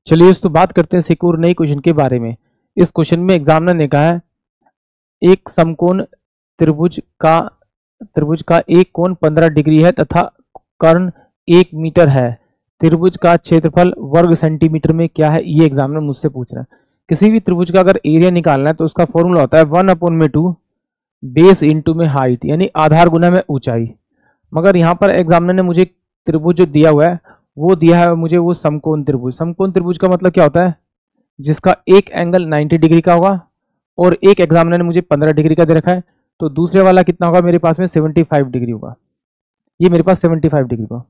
चलिए दोस्तों बात करते हैं एक और नई क्वेश्चन के बारे में। इस क्वेश्चन में एग्जामिनर ने कहा है एक समकोण त्रिभुज का एक कोण 15 डिग्री है तथा कर्ण 1 मीटर है। त्रिभुज का क्षेत्रफल वर्ग सेंटीमीटर में क्या है, ये एग्जामिनर मुझसे पूछ रहा है। किसी भी त्रिभुज का अगर एरिया निकालना है तो उसका फॉर्मूला होता है 1/2 बेस इंटू में हाइट, यानी आधार गुना में ऊंचाई। मगर यहाँ पर एग्जामिनर ने मुझे त्रिभुज जो दिया हुआ है वो दिया है मुझे वो समकोण त्रिभुज। समकोण त्रिभुज का मतलब क्या होता है, जिसका एक एंगल 90 डिग्री का होगा और एक एग्जामिनर ने मुझे 15 डिग्री का दे रखा है, तो दूसरे वाला कितना होगा मेरे पास में 75 डिग्री होगा। ये मेरे पास 75 डिग्री का।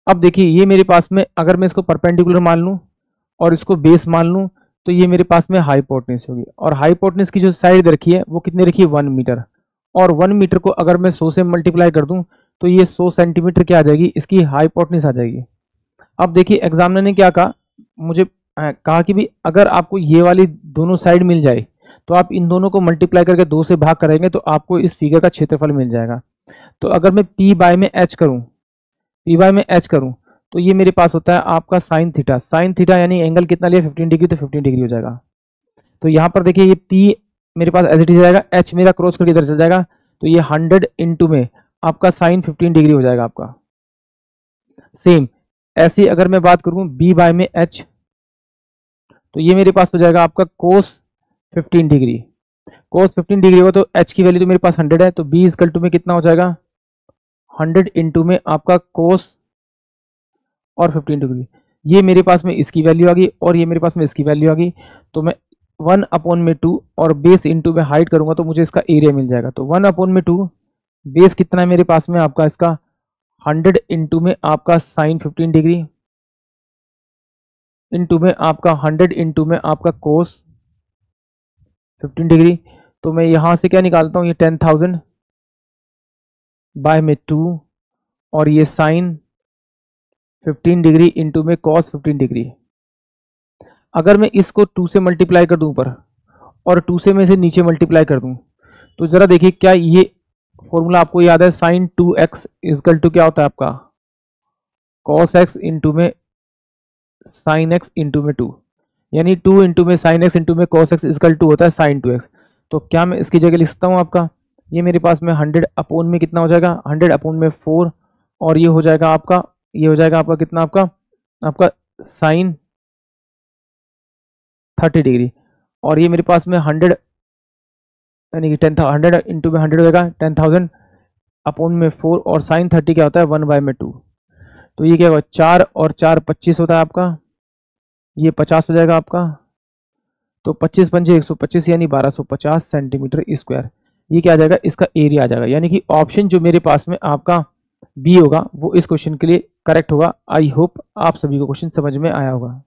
अब देखिए ये मेरे पास में अगर मैं इसको परपेंडिकुलर मान लूं और इसको बेस मान लूं तो ये मेरे पास में हाइपोटेन्यूज होगी, और हाइपोटेन्यूज की जो साइड रखी है वो कितनी रखी है 1 मीटर, और 1 मीटर को अगर मैं 100 से मल्टीप्लाई कर दूं तो ये 100 सेंटीमीटर क्या आ जाएगी, इसकी हाइपोटेन्यूज आ जाएगी। अब देखिए एग्जामिनर ने क्या कहा, मुझे कहा कि भी अगर आपको ये वाली दोनों साइड मिल जाए तो आप इन दोनों को मल्टीप्लाई करके 2 से भाग करेंगे तो आपको इस फिगर का क्षेत्रफल मिल जाएगा। तो अगर मैं पी बाय में एच करूं तो ये मेरे पास होता है आपका साइन थीटा यानी एंगल कितना लिया 15 डिग्री, तो 15 डिग्री हो जाएगा। तो यहाँ पर देखिए ये पी मेरे पास एज इट इज जाएगा, एच मेरा क्रॉस करके इधर चल जाएगा, तो ये 100 इंटू में आपका साइन 15 डिग्री हो जाएगा आपका। सेम ऐसी अगर मैं बात करूं बी बाय में एच तो ये मेरे पास हो जाएगा आपका कोस 15 डिग्री। कोस 15 डिग्री होगा तो एच की वैल्यू तो मेरे पास 100 है, तो बी इजकल टू में कितना हो जाएगा 100 इंटू में आपका कोस और 15 डिग्री। ये मेरे पास में इसकी वैल्यू आ गई और ये मेरे पास में इसकी वैल्यू आ गई, तो मैं 1/2 और बेस इंटू में हाइट करूंगा तो मुझे इसका एरिया मिल जाएगा। तो 1/2 बेस कितना है मेरे पास में आपका इसका 100 इंटू में आपका साइन 15 डिग्री इंटू में आपका 100 इंटू में आपका कोस 15 डिग्री। तो मैं यहां से क्या निकालता हूं, ये 10,000 बाय में 2 और ये साइन 15 डिग्री इंटू में कॉस 15 डिग्री। अगर मैं इसको 2 से मल्टीप्लाई कर दूं ऊपर और 2 से मैं इसे नीचे मल्टीप्लाई कर दूं तो जरा देखिए क्या ये फॉर्मूला आपको याद है, साइन 2x इजकल टू क्या होता है आपका कॉस x इंटू में साइन x इंटू में 2, यानी 2 इंटू में साइन x इंटू में कॉस x इजकल टू होता है साइन 2x। तो क्या मैं इसकी जगह लिखता हूँ आपका, ये मेरे पास में 100 अपॉन में कितना हो जाएगा 100 अपॉन में 4 और ये हो जाएगा आपका कितना आपका साइन 30 डिग्री, और ये मेरे पास में 100 यानी कि 100 इंटू में 100 हो जाएगा 10,000 अपॉन में 4 और साइन 30 क्या होता है 1/2। तो ये क्या होगा 4 और 4 25 होता है आपका, ये 50 हो जाएगा आपका, तो 25 पंजे 125 यानी 1250 सेंटीमीटर स्क्वायर। ये क्या आ जाएगा, इसका एरिया आ जाएगा। यानी कि ऑप्शन जो मेरे पास में आपका बी होगा वो इस क्वेश्चन के लिए करेक्ट होगा। आई होप आप सभी को क्वेश्चन समझ में आया होगा।